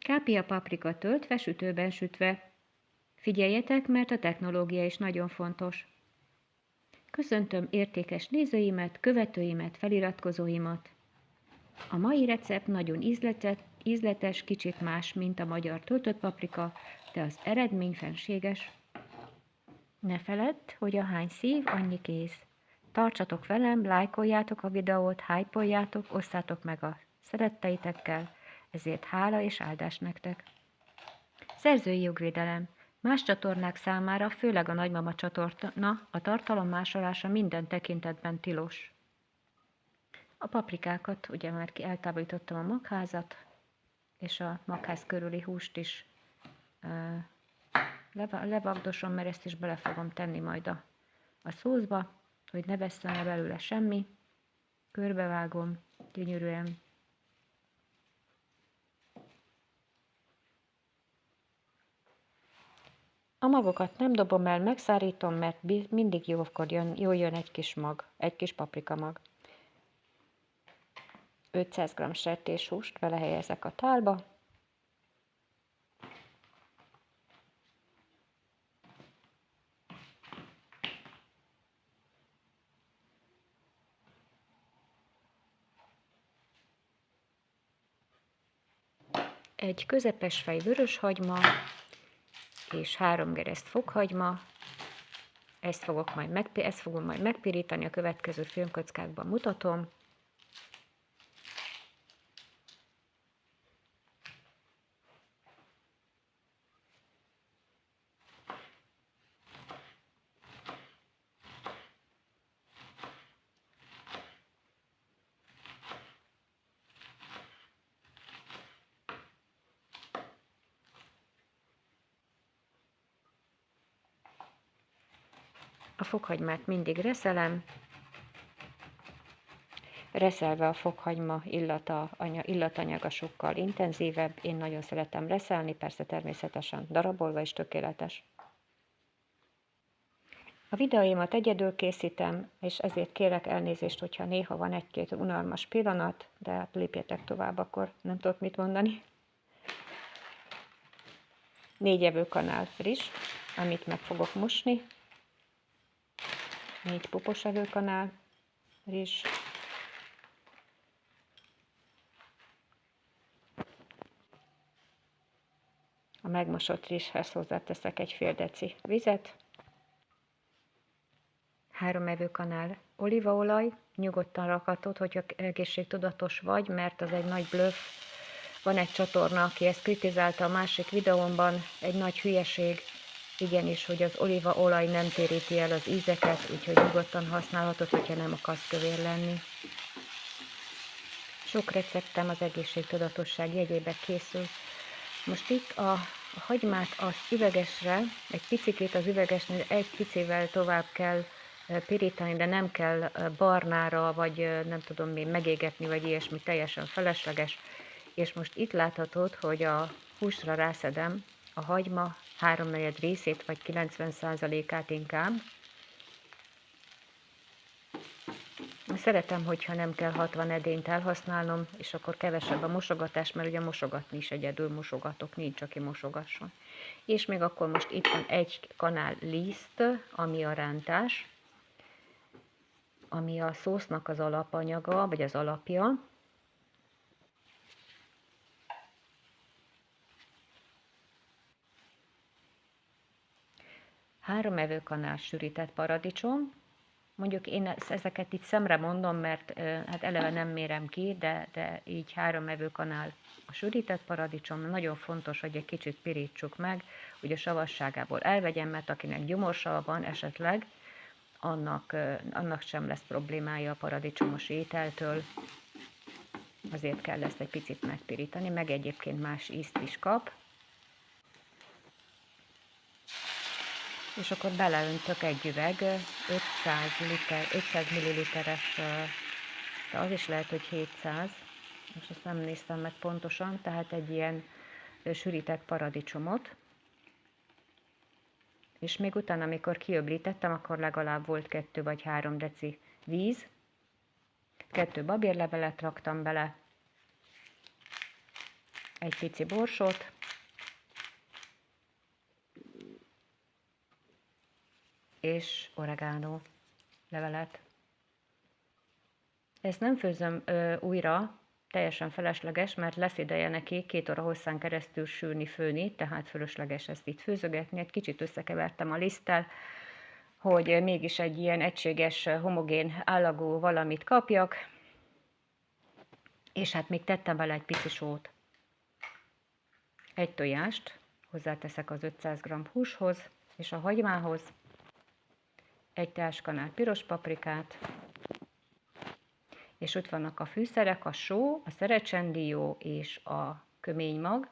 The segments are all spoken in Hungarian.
Kápia paprika töltve, sütőben sütve. Figyeljetek, mert a technológia is nagyon fontos. Köszöntöm értékes nézőimet, követőimet, feliratkozóimat. A mai recept nagyon ízletes, kicsit más, mint a magyar töltött paprika, de az eredmény fenséges. Ne feledd, hogy a hány szív, annyi kész. Tartsatok velem, lájkoljátok a videót, hype-oljátok, osszátok meg a szeretteitekkel, ezért hála és áldás nektek. Szerzői jogvédelem. Más csatornák számára, főleg a Nagymama csatorna, a tartalom másolása minden tekintetben tilos. A paprikákat, ugye már eltávolítottam a magházat, és a magház körüli húst is levagdosom, mert ezt is bele fogom tenni majd a szószba, hogy ne vesszen el belőle semmi. Körbevágom gyönyörűen. A magokat nem dobom el, megszárítom, mert mindig jól jön egy kis mag, egy kis paprika mag. 500 g sertéshúst belehelyezek a tálba. Egy közepes fej vöröshagyma és 3 gereszt fokhagyma. Ezt fogom majd megpirítani, a következő filmkockákban mutatom. A fokhagymát mindig reszelem. Reszelve a fokhagyma illatanyaga sokkal intenzívebb. Én nagyon szeretem reszelni, persze természetesen darabolva is tökéletes. A videóimat egyedül készítem, és ezért kérek elnézést, hogyha néha van egy-két unalmas pillanat, de hát lépjetek tovább, akkor nem tudok mit mondani. 4 evőkanál friss, amit meg fogok mosni. 4 pupos evőkanál rizs. A megmosott rizshez hozzáteszek egy fél deci vizet. 3 evőkanál olívaolaj, nyugodtan rakhatod, hogyha egészségtudatos vagy, mert az egy nagy blöff. Van egy csatorna, aki ezt kritizálta a másik videómban, egy nagy hülyeség, igenis, hogy az olívaolaj nem téríti el az ízeket, úgyhogy nyugodtan használhatod, hogyha nem akarsz kövér lenni. Sok receptem az egészségtudatosság jegyében készül. Most itt a hagymát az üvegesre, egy picikét az üvegesnél egy picivel tovább kell pirítani, de nem kell barnára, vagy nem tudom még megégetni, vagy ilyesmi, teljesen felesleges. És most itt láthatod, hogy a húsra rászedem a hagyma 3/4 részét, vagy 90%-át inkább. Szeretem, hogyha nem kell 60 edényt elhasználnom, és akkor kevesebb a mosogatás, mert ugye mosogatni is egyedül mosogatok, nincs, aki mosogasson. És még akkor most itt van 1 kanál liszt, ami a rántás, ami a szósznak az alapanyaga, vagy az alapja. Három evőkanál sűrített paradicsom. Mondjuk én ezeket itt szemre mondom, mert hát eleve nem mérem ki, de így 3 evőkanál a sűrített paradicsom. Nagyon fontos, hogy egy kicsit pirítsuk meg, hogy a savasságából elvegyem, mert akinek gyomorsava van esetleg, annak sem lesz problémája a paradicsomos ételtől. Azért kell ezt egy picit megpirítani, meg egyébként más ízt is kap. És akkor beleöntök egy üveg 500 ml-es, de az is lehet, hogy 700, most ezt nem néztem meg pontosan, tehát egy ilyen sűrített paradicsomot. És még utána, amikor kiöblítettem, akkor legalább volt 2 vagy 3 deci víz. 2 babérlevelet raktam bele. egy pici borsot, és oregano levelet. Ezt nem főzöm újra, teljesen felesleges, mert lesz ideje neki 2 óra hosszán keresztül sülni, főni, tehát fölösleges ezt itt főzögetni. Egy kicsit összekevertem a liszttel, hogy mégis egy ilyen egységes, homogén állagú valamit kapjak. És hát még tettem bele egy pici sót. Egy tojást hozzáteszek az 500 g húshoz és a hagymához. Egy teáskanál piros paprikát, és ott vannak a fűszerek, a só, a szerecsendió és a köménymag.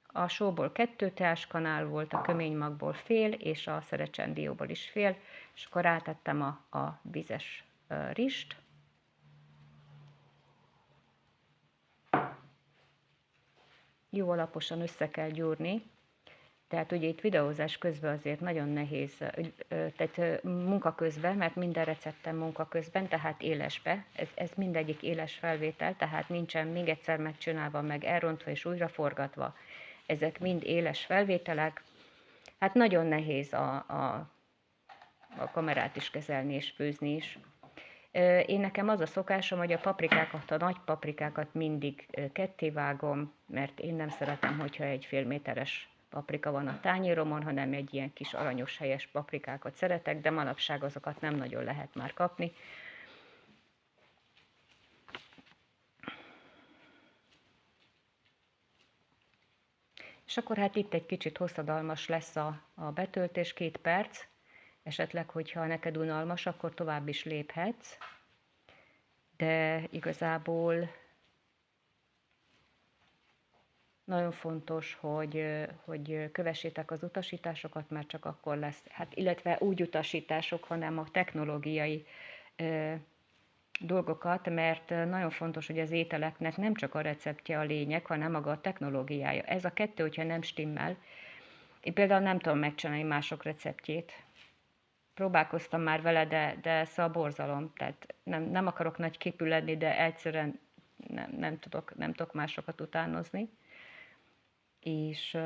A sóból 2 teáskanál volt, a köménymagból fél, és a szerecsendióból is fél, és akkor rátettem a vizes rist. Jó alaposan össze kell gyúrni, tehát ugye itt videózás közben azért nagyon nehéz, tehát munka közben, mert minden receptem munka közben, tehát élesbe, ez mindegyik éles felvétel, tehát nincsen még egyszer megcsinálva, meg elrontva és újra forgatva. Ezek mind éles felvételek, hát nagyon nehéz a kamerát is kezelni és főzni is. Én nekem az a szokásom, hogy a paprikákat, a nagy paprikákat mindig kettévágom, mert én nem szeretem, hogyha egy félméteres paprika van a tányéromon, hanem egy ilyen kis aranyos helyes paprikákat szeretek, de manapság azokat nem nagyon lehet már kapni. És akkor hát itt egy kicsit hosszadalmas lesz a betöltés, 2 perc, esetleg, hogyha neked unalmas, akkor tovább is léphetsz, de igazából nagyon fontos, hogy kövessétek az utasításokat, mert csak akkor lesz, hát illetve úgy utasítások, hanem a technológiai dolgokat, mert nagyon fontos, hogy az ételeknek nem csak a receptje a lényeg, hanem maga a technológiája. Ez a kettő, hogyha nem stimmel, én például nem tudom megcsinálni mások receptjét. Próbálkoztam már vele, de szóval borzalom, tehát nem akarok nagy képű lenni, de egyszerűen nem tudok másokat utánozni. És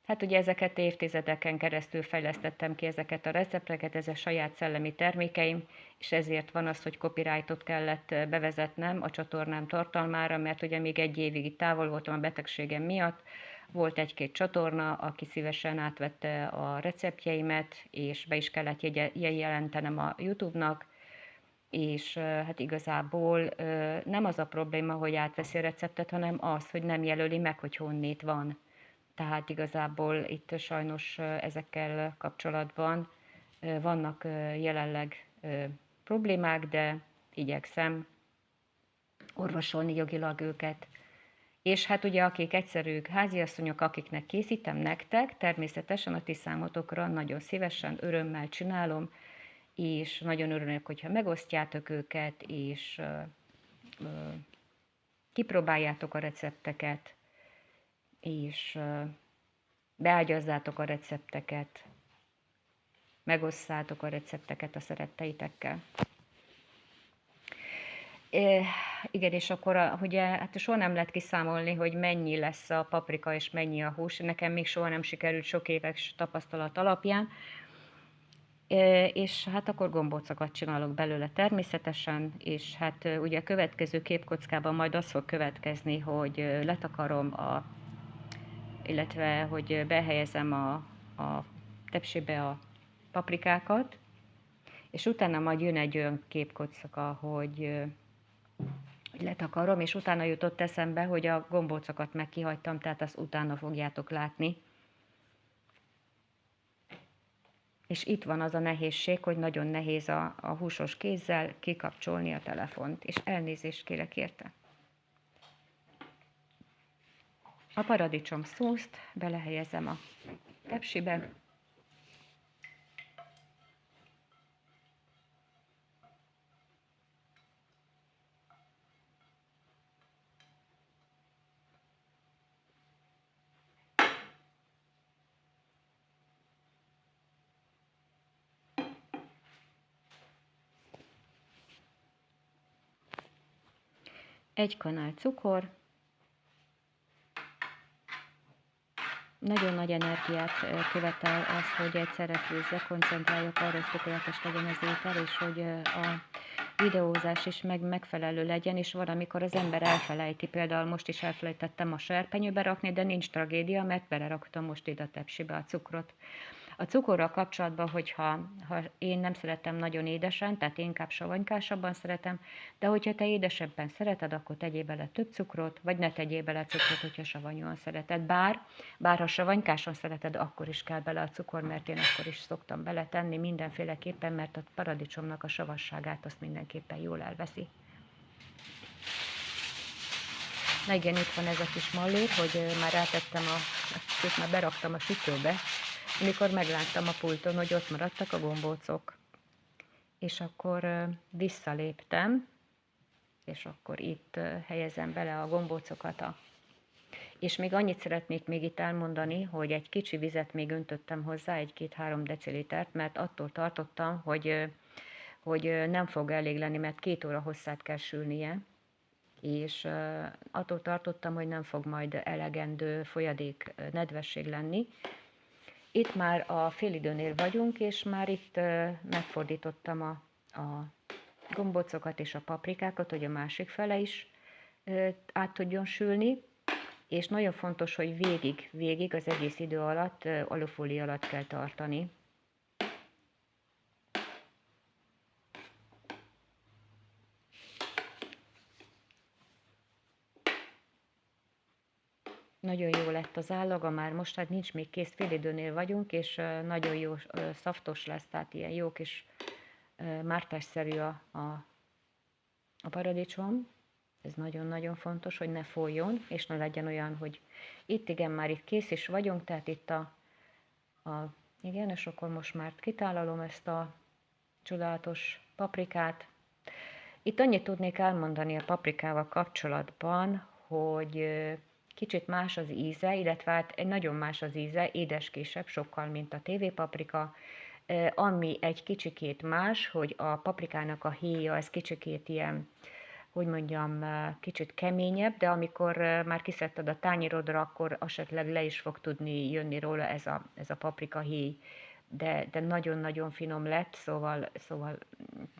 hát ugye ezeket évtizedeken keresztül fejlesztettem ki ezeket a recepteket, ez a saját szellemi termékeim, és ezért van az, hogy copyrightot kellett bevezetnem a csatornám tartalmára, mert ugye még 1 évig itt távol voltam a betegségem miatt, volt 1-2 csatorna, aki szívesen átvette a receptjeimet, és be is kellett jelentenem a YouTube-nak, és hát igazából nem az a probléma, hogy átveszi a receptet, hanem az, hogy nem jelöli meg, hogy honnét van. Tehát igazából itt sajnos ezekkel kapcsolatban vannak jelenleg problémák, de igyekszem orvosolni jogilag őket. És hát ugye akik egyszerű háziasszonyok, akiknek készítem nektek, természetesen a ti számotokra nagyon szívesen, örömmel csinálom, és nagyon örülök, hogyha megosztjátok őket, és kipróbáljátok a recepteket, és beágyazzátok a recepteket, megosszátok a recepteket a szeretteitekkel. Igen, és akkor ugye hát soha nem lehet kiszámolni, hogy mennyi lesz a paprika és mennyi a hús. Nekem még soha nem sikerült sok éves tapasztalat alapján. És hát akkor gombócokat csinálok belőle természetesen, és hát ugye a következő képkockában majd az fog következni, hogy letakarom, illetve hogy behelyezem a tepsibe a paprikákat, és utána majd jön egy olyan képkocka, hogy letakarom, és utána jutott eszembe, hogy a gombócokat meg kihagytam, tehát azt utána fogjátok látni. És itt van az a nehézség, hogy nagyon nehéz a húsos kézzel kikapcsolni a telefont, és elnézést kérek érte. A paradicsom szószt belehelyezem a tepsibe. Egy kanál cukor, Nagyon nagy energiát követel az, hogy egyszerre főzzek, koncentráljak arra, hogy tökéletes legyen az étel, és hogy a videózás is megfelelő legyen, és van, amikor az ember elfelejti, például most is elfelejtettem a serpenyőbe rakni, de nincs tragédia, mert beleraktam most ide a tepsibe a cukrot. A cukorral kapcsolatban, hogyha én nem szeretem nagyon édesen, tehát inkább savanykásabban szeretem, de hogyha te édesebben szereted, akkor tegyél bele több cukrot, vagy ne tegyél bele cukrot, hogyha savanyúan szereted. Bár ha savanykásan szereted, akkor is kell bele a cukor, mert én akkor is szoktam beletenni mindenféleképpen, mert a paradicsomnak a savasságát azt mindenképpen jól elveszi. Na igen, itt van ez a kis mallér, hogy már rátettem már beraktam a sütőbe, amikor megláttam a pulton, hogy ott maradtak a gombócok. És akkor visszaléptem, és akkor itt helyezem bele a gombócokat. És még annyit szeretnék még itt elmondani, hogy egy kicsi vizet még öntöttem hozzá, 1-2-3 decilitert, mert attól tartottam, hogy nem fog elég lenni, mert 2 óra hosszát kell sülnie, és attól tartottam, hogy nem fog majd elegendő folyadék nedvesség lenni. Itt már a félidőnél vagyunk, és már itt megfordítottam a gombócokat és a paprikákat, hogy a másik fele is át tudjon sülni, és nagyon fontos, hogy végig az egész idő alatt alufólia alatt kell tartani. Nagyon jó lett az állaga már most, hát nincs még kész, félidőnél vagyunk, és nagyon jó szaftos lesz, tehát ilyen jó kis mártásszerű a paradicsom. Ez nagyon-nagyon fontos, hogy ne folyjon, és ne legyen olyan, hogy itt igen, már itt kész is vagyunk, tehát itt igen, és akkor most már kitálalom ezt a csodálatos paprikát. Itt annyit tudnék elmondani a paprikával kapcsolatban, hogy kicsit más az íze, illetve hát nagyon más az íze, édeskésebb sokkal, mint a tévépaprika, ami egy kicsikét más, hogy a paprikának a héja, ez kicsikét ilyen, hogy mondjam, kicsit keményebb, de amikor már kiszedted a tányérodra, akkor esetleg le is fog tudni jönni róla ez a paprika héj, de nagyon-nagyon finom lett, szóval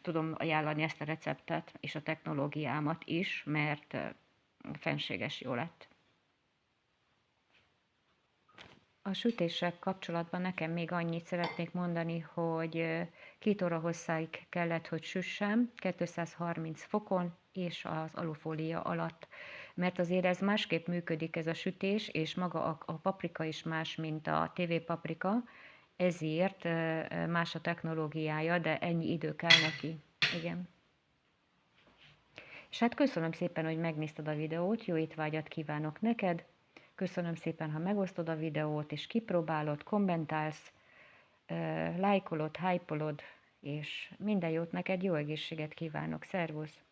tudom ajánlani ezt a receptet és a technológiámat is, mert fenséges jó lett. A sütéssel kapcsolatban nekem még annyit szeretnék mondani, hogy 2 óra hosszáig kellett, hogy süssem, 230 fokon és az alufólia alatt. Mert azért ez másképp működik ez a sütés, és maga a paprika is más, mint a tévépaprika, ezért más a technológiája, de ennyi idő kell neki. Igen. És hát köszönöm szépen, hogy megnézted a videót, jó étvágyat kívánok neked! Köszönöm szépen, ha megosztod a videót, és kipróbálod, kommentálsz, lájkolod, hypolod, és minden jót neked, jó egészséget kívánok, szervusz!